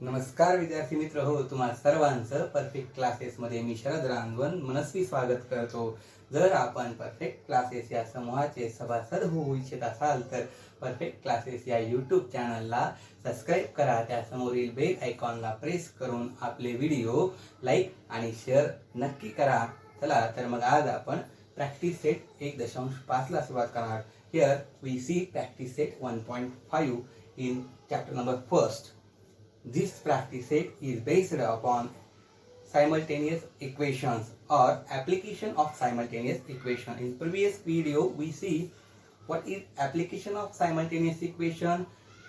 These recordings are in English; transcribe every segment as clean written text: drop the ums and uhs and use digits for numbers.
नमस्कार विद्यार्थी मित्र हो, तुम्हा सर्वांचं परफेक्ट क्लासेसमध्ये मी शरद रांजवन मनस्वी स्वागत करतो. जर आपण परफेक्ट क्लासेस या समूहाचे सभासद होऊ इच्छित असाल तर परफेक्ट क्लासेस या यूट्यूब चॅनलला सबस्क्राईब करा. त्यासमोरील बेल आयकॉनला प्रेस करून आपले व्हिडिओ लाईक आणि शेअर नक्की करा. चला तर मग आज आपण प्रॅक्टिस सेट 1.5 ला सुरुवात करणार. Here we see practice set 1.5 in chapter number first. This practice set is based upon simultaneous equations or application of simultaneous equation. In previous video, we see what is application of simultaneous equation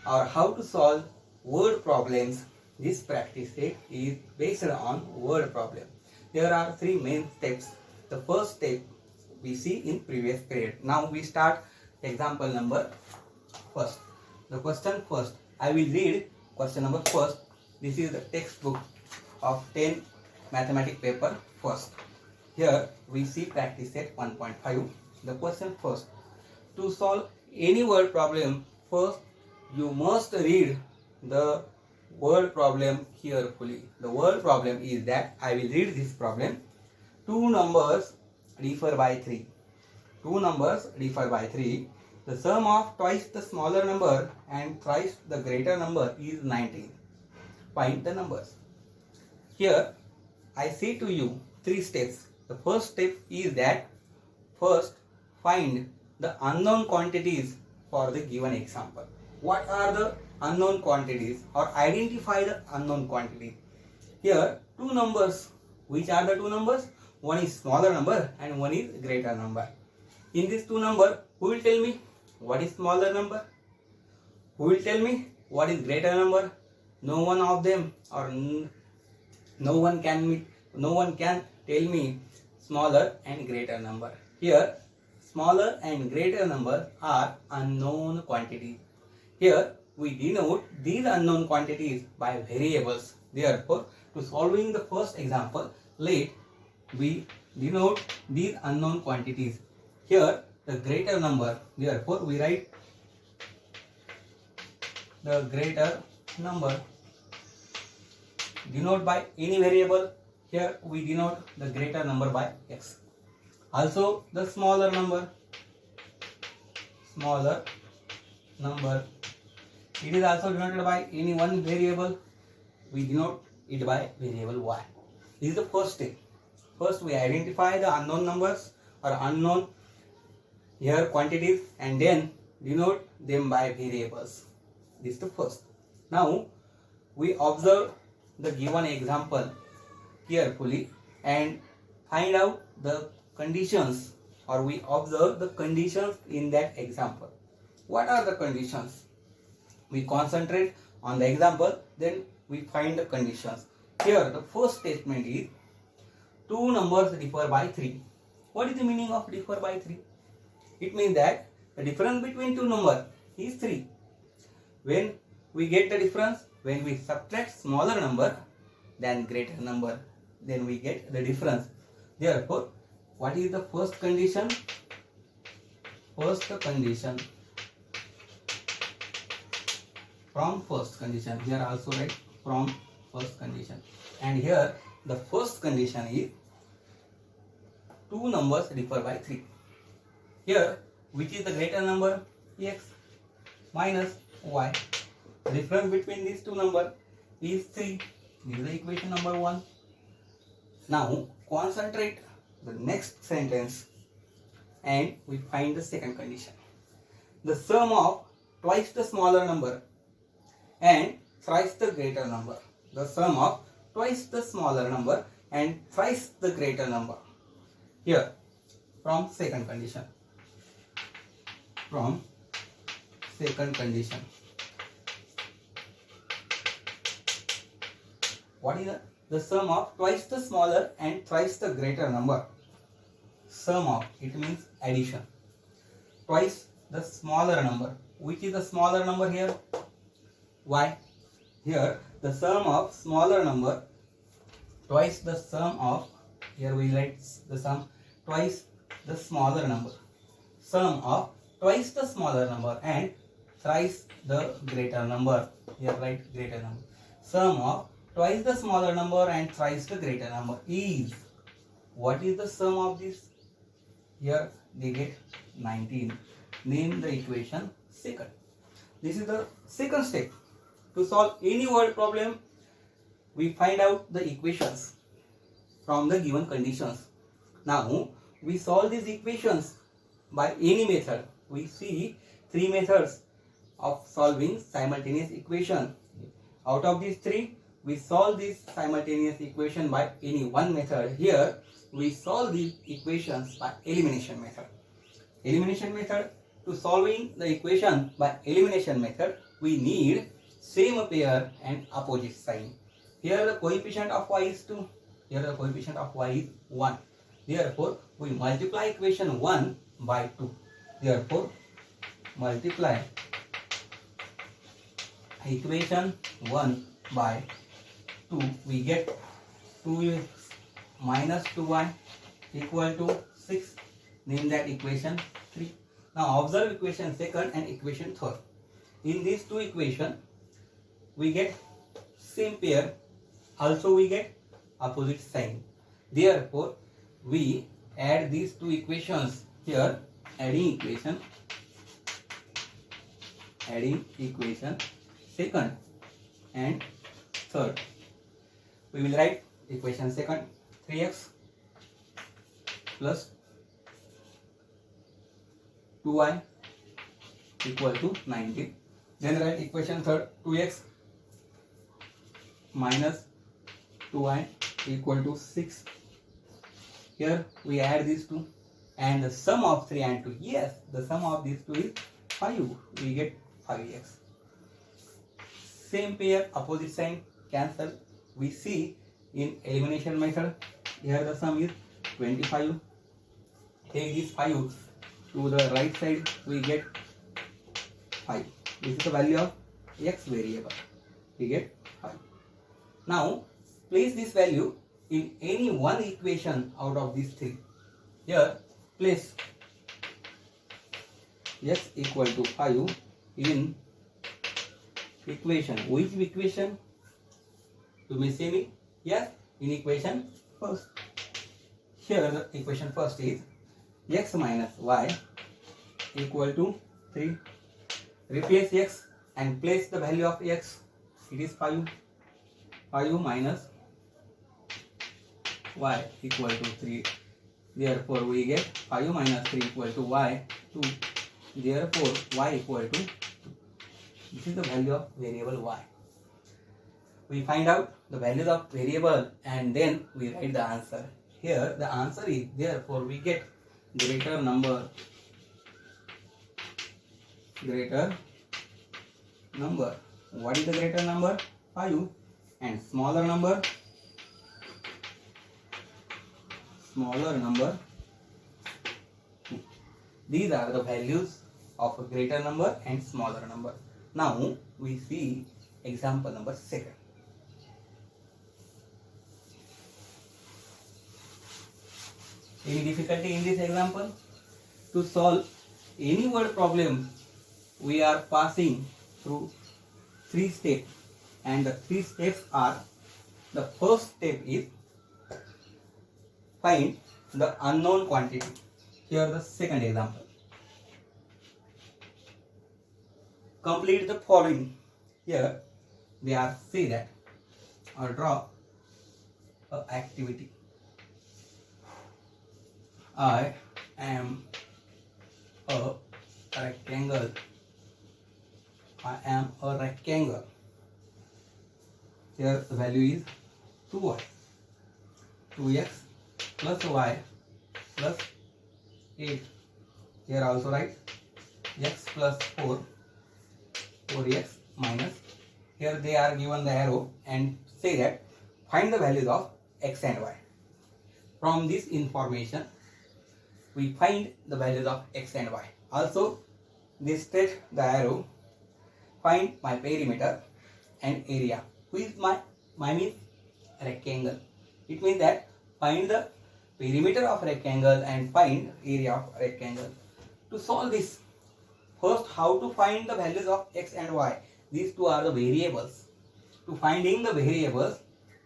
or how to solve word problems. This practice set is based on word problem. There are three main steps. The first step we see in previous period. Now we start example number first. The question first. I will read question number first. This is the textbook of 10 mathematics paper first. Here we see practice set 1.5. The question first. To solve any word problem, first you must read the word problem carefully. The word problem is that I will read this problem. Two numbers differ by 3. Two numbers differ by 3. The sum of twice the smaller number and thrice the greater number is 19. Find the numbers. Here I say to you 3 steps. The first step is that first find the unknown quantities for the given example. What are the unknown quantities or identify the unknown quantities? Here two numbers. Which are the two numbers? One is smaller number and one is greater number. In these two numbers, who will tell me what is smaller number? Who will tell me what is greater number? No one of them or no one can tell me smaller and greater number. Here smaller and greater number are unknown quantities. Here we denote these unknown quantities by variables. Therefore, to solving the first example, let we denote these unknown quantities. Here the greater number, therefore we write the greater number denote by any variable. Here we denote the greater number by x. Also the smaller number, it is also denoted by any one variable. We denote it by variable y. This is the first step. First we identify the unknown numbers or unknown here quantities and then denote them by variables. This is the first. Now we observe the given example carefully and find out the conditions, or we observe the conditions in that example. What are the conditions? We concentrate on the example, then we find the conditions. Here the first statement is two numbers differ by 3. What is the meaning of differ by 3? It means that the difference between two numbers is 3. When we get the difference, when we subtract smaller number than greater number, then we get the difference. Therefore, what is the first condition? First condition. From first condition. Here also write from first condition. And here the first condition is two numbers differ by 3. Here, which is the greater number? X minus y. The difference between these two numbers is 3. This is the equation number 1. Now, concentrate the next sentence and we find the second condition. The sum of twice the smaller number and thrice the greater number. The sum of twice the smaller number and thrice the greater number. Here, from second condition. From second condition. What is the sum of twice the smaller and thrice the greater number? Sum of, it means addition. Twice the smaller number. Which is the smaller number here? Y. Here the sum of smaller number twice the sum of, here we write the sum twice the smaller number. Sum of twice the smaller number and thrice the greater number. Here write greater number. sum of twice the smaller number and thrice the greater number is, what is the sum of this? Here they get 19. Name the equation second. This is the second step. To solve any word problem, we find out the equations from the given conditions. Now we solve these equations by any method. We see three methods of solving simultaneous equation. Out of these three, we solve this simultaneous equation by any one method. Here we solve these equations by elimination method. Elimination method, to solving the equation by elimination method, we need same pair and opposite sign. Here the coefficient of y is 2. Here the coefficient of y is 1. Therefore, we multiply equation 1 by 2. Therefore, multiply equation 1 by 2. We get 2x minus 2y equal to 6. Name that equation 3. Now observe equation second and equation third. In these two equations, we get same pair. Also we get opposite sign. Therefore, we add these two equations here. Adding equation second and third. We will write equation second 3x plus 2y equal to 19. Then write equation third 2x minus 2y equal to 6. Here we add these two and the sum of 3 and 2. Yes, the sum of these two is 5. We get 5x. Same pair, opposite sign, cancel. We see in elimination method, here the sum is 25. Take this 5 to the right side, we get 5. This is the value of x variable. We get 5. Now place this value in any one equation out of these three. Here place x equal to 5 in equation. Which equation? You may say me. Yes, in equation first. Here the equation first is x minus y equal to 3. Replace x and place the value of x. It is 5. 5 minus y equal to 3. Therefore, we get 5 minus 3 equal to y 2. Therefore, y equal to 2. This is the value of variable y. We find out the values of variable and then we write the answer. Here the answer is, therefore we get greater number. What is the greater number? 5. And smaller number 2. These are the values of a greater number and smaller number. Now we see example number 2. Any difficulty in this example? To solve any word problem, we are passing through 3 steps, and the 3 steps are: the first step is find the unknown quantity. Here the second example. Complete the following. Here they are say that or draw a activity. I am a rectangle. Here the value is 2y. 2x plus y plus 8. Here also write x plus 4. 4x minus. Here they are given the arrow and say that find the values of x and y. From this information, we find the values of x and y. Also, they state the arrow, find my perimeter and area. Who is my means rectangle. It means that find the perimeter of rectangle and find area of rectangle. To solve this, first how to find the values of x and y. These two are the variables. to finding the variables,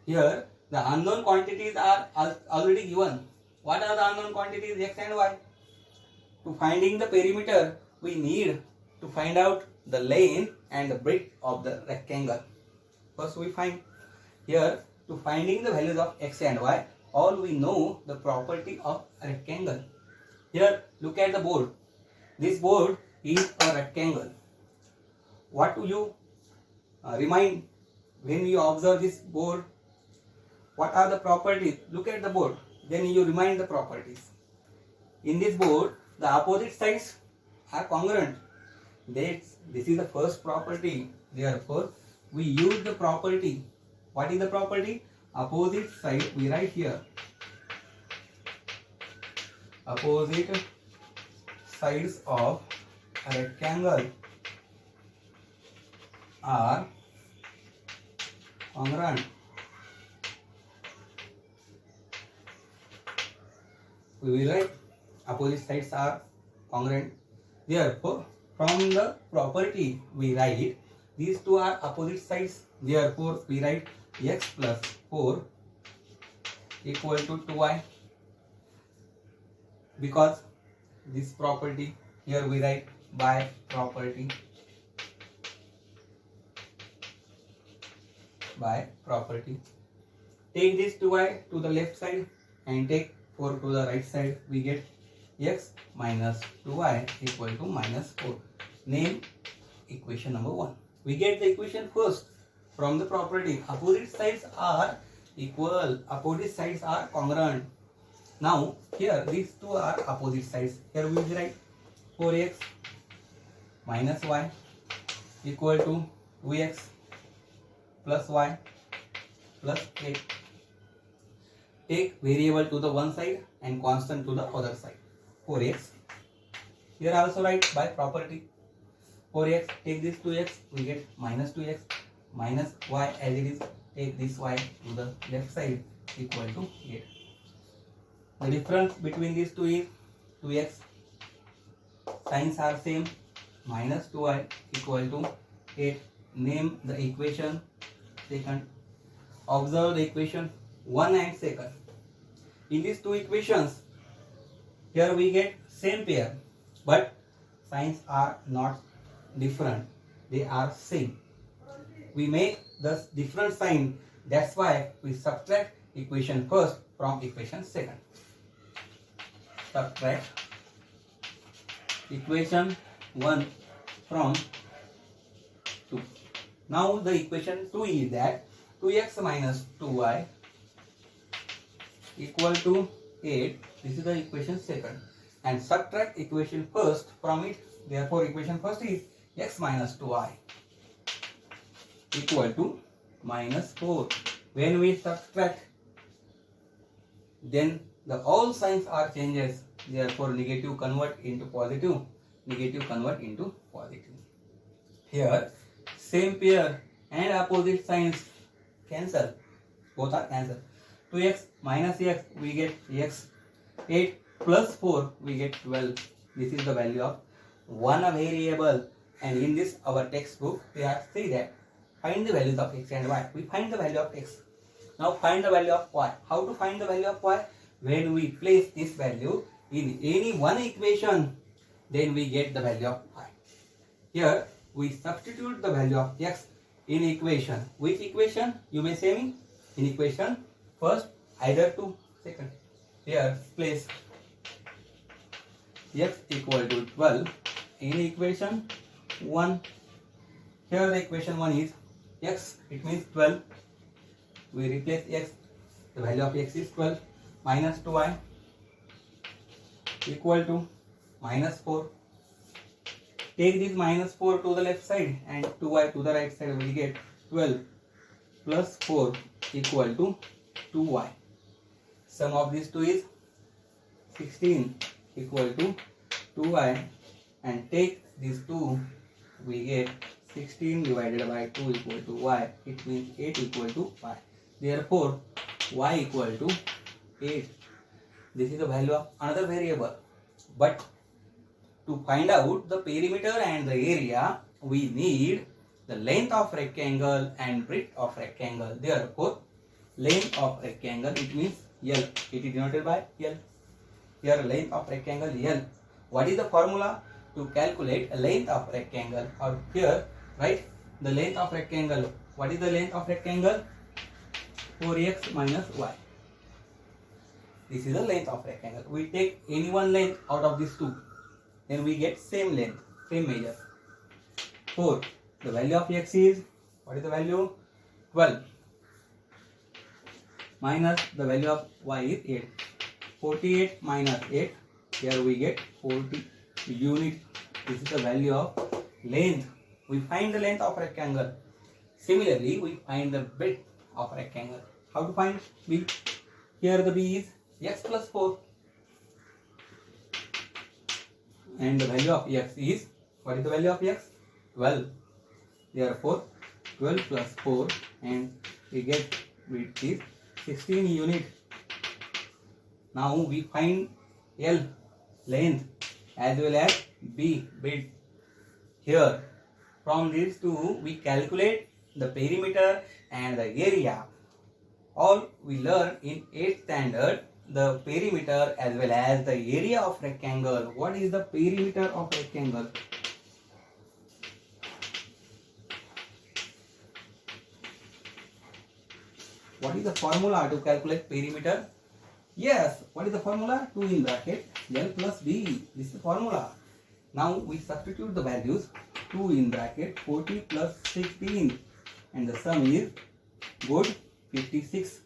here the unknown quantities are already given. What are the unknown quantities? X and y. To finding the perimeter, we need to find out the length and the breadth of the rectangle. First we find here, to finding the values of x and y, all we know the property of a rectangle. Here look at the board. This board is a rectangle. What do you remind when you observe this board? What are the properties? Look at the board, then you remind the properties. In this board, the opposite sides are congruent. This is the first property. Therefore, we use the property. What is the property? Opposite side, we write here. Opposite sides of a rectangle are congruent. We will write opposite sides are congruent. Therefore, from the property we write these two are opposite sides. Therefore, we write x plus 4 equal to 2y. Because this property, here we write by property. By property. Take this 2y to the left side and take 4 to the right side. We get x minus 2y equal to minus 4. Name equation number 1. We get the equation first from the property. Opposite sides are equal. Opposite sides are congruent. Now here these two are opposite sides. Here we will write 4x minus y equal to 2x plus y plus 8. Take variable to the one side and constant to the other side. 4x. Here also write by property. 4x, take this 2x, we get minus 2x minus y as it is. Take this y to the left side equal to 8. The difference between these two is 2x. Signs are same. Minus 2y equal to 8. Name the equation second. Observe the equation 1 and second. In these two equations, here we get same pair, but signs are not different. They are same. We make the different sign. That's why we subtract equation first from equation second. Subtract equation 1 from 2. Now the equation 2 is that 2x minus 2y equal to 8. This is the equation second. And subtract equation first from it. Therefore, equation first is x minus 2y equal to minus 4. When we subtract, then the all signs are changes. Therefore, negative convert into positive. Negative convert into positive. Here, same pair and opposite signs cancel. Both are cancelled. 2x minus x, we get x. 8 plus 4, we get 12. This is the value of one variable. And in this our textbook, they are say that find the values of x and y. We find the value of x. Now find the value of y. How to find the value of y? When we place this value in any one equation, then we get the value of y. Here we substitute the value of x in equation. Which equation? You may say me. In equation first, either to second. Here place x equal to 12 in equation 1. Here the equation 1 is x, it means 12. We replace x, the value of x is 12 minus 2y equal to minus 4. Take this minus 4 to the left side and 2y to the right side. We get 12 plus 4 equal to 2y. Sum of these two is 16 equal to 2y, and take these two, we get 16 divided by 2 equal to y. It means 8 equal to y. Therefore, y equal to 8. This is the value of another variable. But to find out the perimeter and the area, we need the length of rectangle and breadth of rectangle. Therefore, length of rectangle, it means L. It is denoted by L. Here, length of rectangle L. What is the formula to calculate a length of rectangle? Or here, right, the length of rectangle. What is the length of rectangle? 4x minus y. This is the length of rectangle. We take any one length out of these two, then we get same length, same measure. 4. The value of x is, what is the value? 12. Minus the value of y is 8. 48 minus 8. Here we get 40 unit. This is the value of length. We find the length of rectangle. Similarly, we find the breadth of rectangle. How to find b? Here the b is x plus 4. And the value of x is, what is the value of x? 12. Therefore, 12 plus 4, and we get width is 16 unit. Now we find L, length, as well as B, breadth. Here, from these two, we calculate the perimeter and the area. All we learn in 8th standard, the perimeter as well as the area of rectangle. What is the perimeter of rectangle? What is the formula to calculate perimeter? Yes, what is the formula? 2 in bracket L plus B. This is the formula. Now we substitute the values. 2 in bracket 40 plus 16, and the sum is good 56.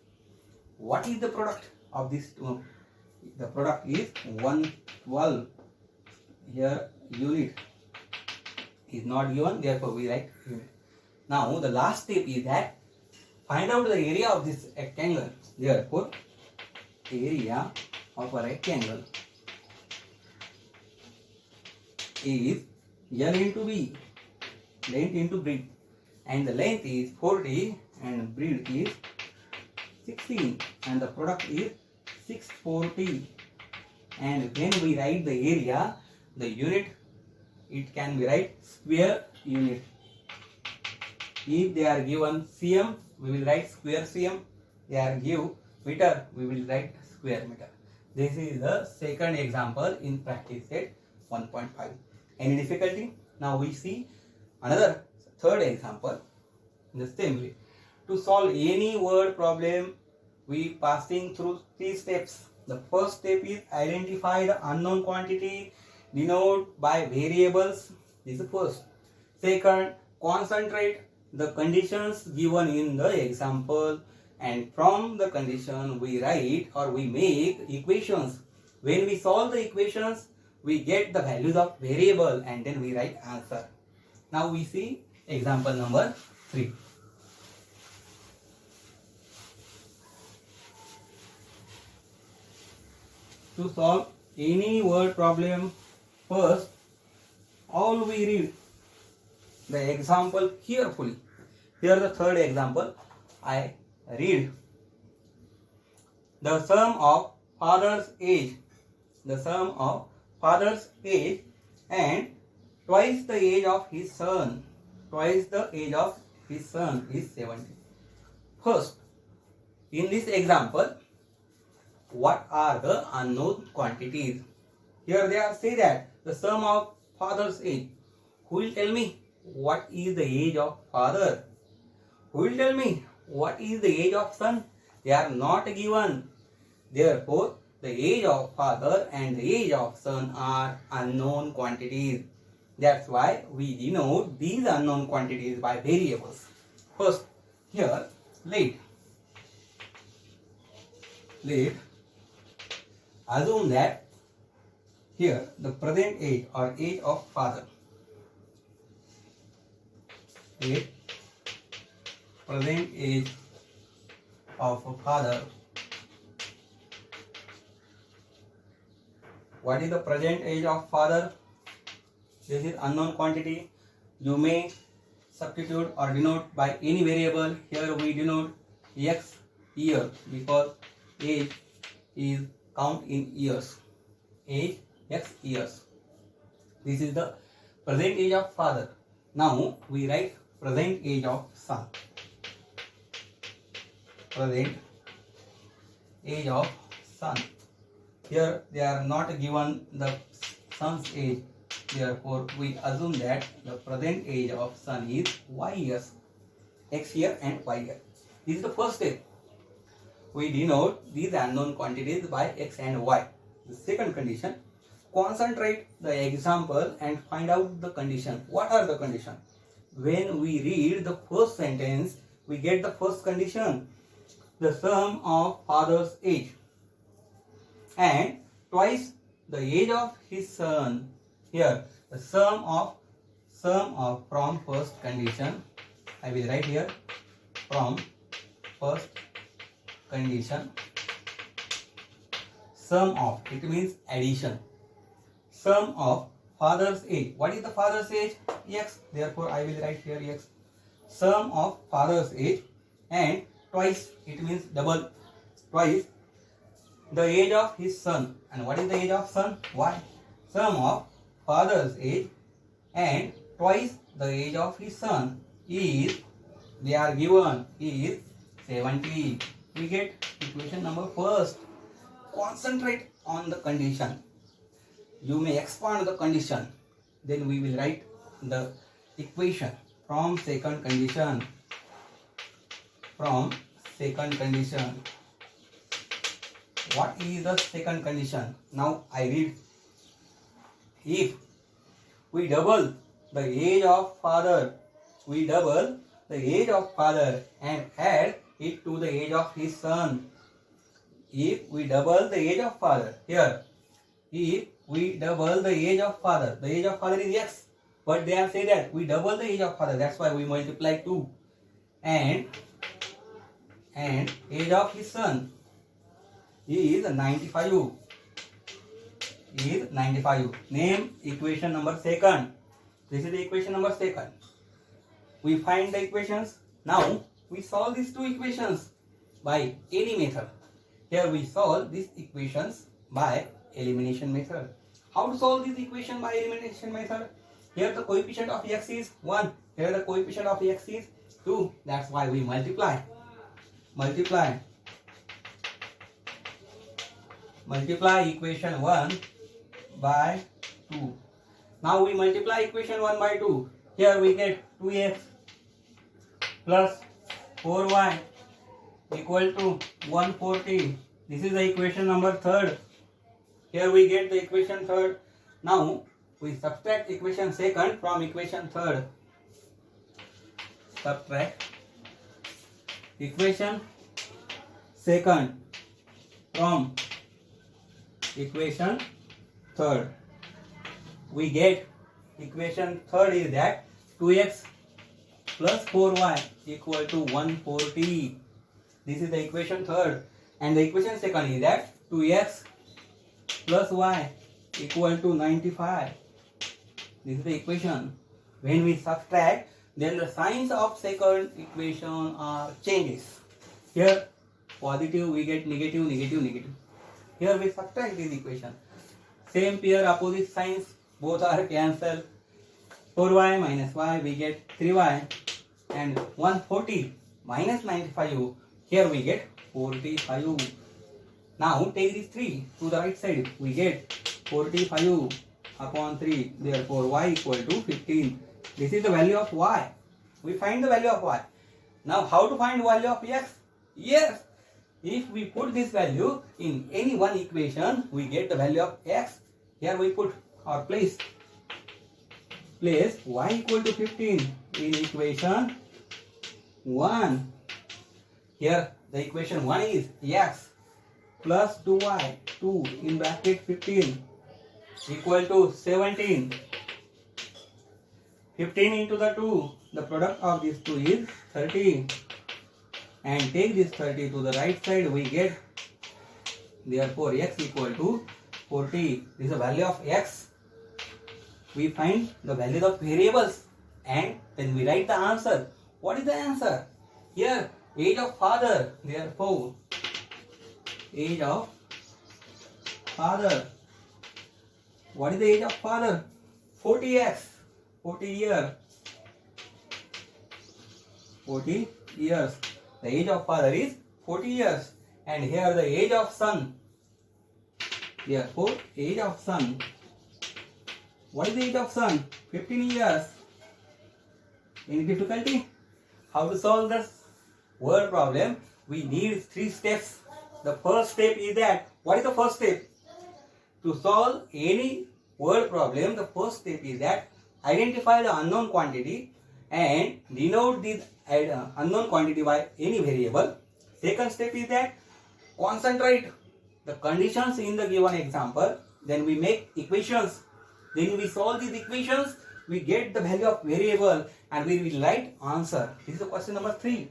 What is the product of these two? The product is 112. Here unit is not given, therefore we write unit. Now the last step is that find out the area of this rectangle. Therefore, area of a rectangle is L into B, length into breadth, and the length is 40 and breadth is 16, and the product is 640. And when we write the area, the unit, it can be write square unit. If they are given cm, we will write square cm. They are given meter, we will write square meter. This is the second example in practice set 1.5. Any difficulty? Now we see another third example in the same way. To solve any word problem, we passing through 3 steps. The first step is identify the unknown quantity, denote by variables. This is the first. Second, concentrate the conditions given in the example, and from the condition we write or we make equations. When we solve the equations, we get the values of variable and then we write answer. Now we see example number 3. To solve any word problem, first all we read the example carefully. Here the third example, I read the sum of father's age, and twice the age of his son. Twice the age of his son is 70. First, in this example, what are the unknown quantities? Here they are say that the sum of father's age. Who will tell me what is the age of father? Who will tell me what is the age of son? They are not given. Therefore, the age of father and the age of son are unknown quantities. That's why we denote these unknown quantities by variables. First, here, let assume that here the present age or age of father. Present age of a father. What is the present age of father? This is unknown quantity. You may substitute or denote by any variable. Here we denote x year because age is count in years. Age x years. This is the present age of father. Now we write present age of son. Present age of son. Here they are not given the son's age. Therefore, we assume that the present age of son is y years. X year and y year. This is the first step. We denote these unknown quantities by x and y. The second condition, concentrate the example and find out the condition. What are the conditions? When we read the first sentence, we get the first condition, the sum of father's age and twice the age of his son. Here the sum of from first condition, I will write here from first condition, sum of, it means addition, sum of father's age. What is the father's age? X. Therefore I will write here x. Sum of father's age and twice, it means double, twice the age of his son. And what is the age of son? Y. Sum of father's age and twice the age of his son is, they are given, is 70. We get equation number first. Concentrate on the condition. You may expand the condition. Then we will write the equation from second condition. From second condition. What is the second condition? Now I read. If we double the age of father, we double the age of father and add it to the age of his son. If we double the age of father, here, if we double the age of father is x, but they have said that we double the age of father, that's why we multiply 2, and age of his son is 95. Is 95. Name equation number second. This is the equation number second. We find the equations. Now we solve these two equations by any method. Here we solve these equations by elimination method. How to solve this equation by elimination method? Here the coefficient of x is 1. Here the coefficient of x is 2. That's why we multiply. Multiply equation 1 by 2. Now we multiply equation 1 by 2. Here we get 2x plus 4y equal to 140. This is the equation number third. Here we get the equation third. Now we subtract equation second from equation third. Subtract equation second from equation third. We get equation third is that 2x plus 4y equal to 140. This is the equation third. And the equation second is that 2x plus y equal to 95. This is the equation. When we subtract, then the signs of second equation are changes. Here positive we get negative, negative, negative. Here we subtract this equation. Same pair opposite signs, both are cancelled. 4y minus y we get 3y and 140 minus 95. Here we get 45. Now take these 3 to the right side. We get 45 upon 3. Therefore y equal to 15. This is the value of y. We find the value of y. Now how to find value of x? Yes. If we put this value in any one equation, we get the value of x. Here we put or place y equal to 15 in equation 1. Here the equation 1 is x plus 2y, 2 in bracket 15 equal to 17. 15 into the 2, the product of these two is 30. And take this 30 to the right side, we get, therefore x equal to 40. This is the value of x. We find the values of variables and then we write the answer. What is the answer? Here, age of father. Therefore, age of father. What is the age of father? 40x, 40 year. 40 years. The age of father is 40 years. And here the age of son. Therefore, age of son. What is the age of son? 15 years. Any difficulty? How to solve this word problem? We need 3 steps. The first step is that, what is the first step? To solve any word problem, the first step is that identify the unknown quantity and denote this unknown quantity by any variable. Second step is that concentrate the conditions in the given example. Then we make equations. Then we solve these equations. We get the value of variable and we will write answer. This is the question number 3.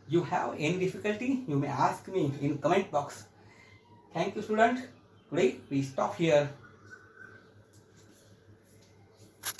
You have any difficulty? You may ask me in comment box. Thank you, student. Today we stop here.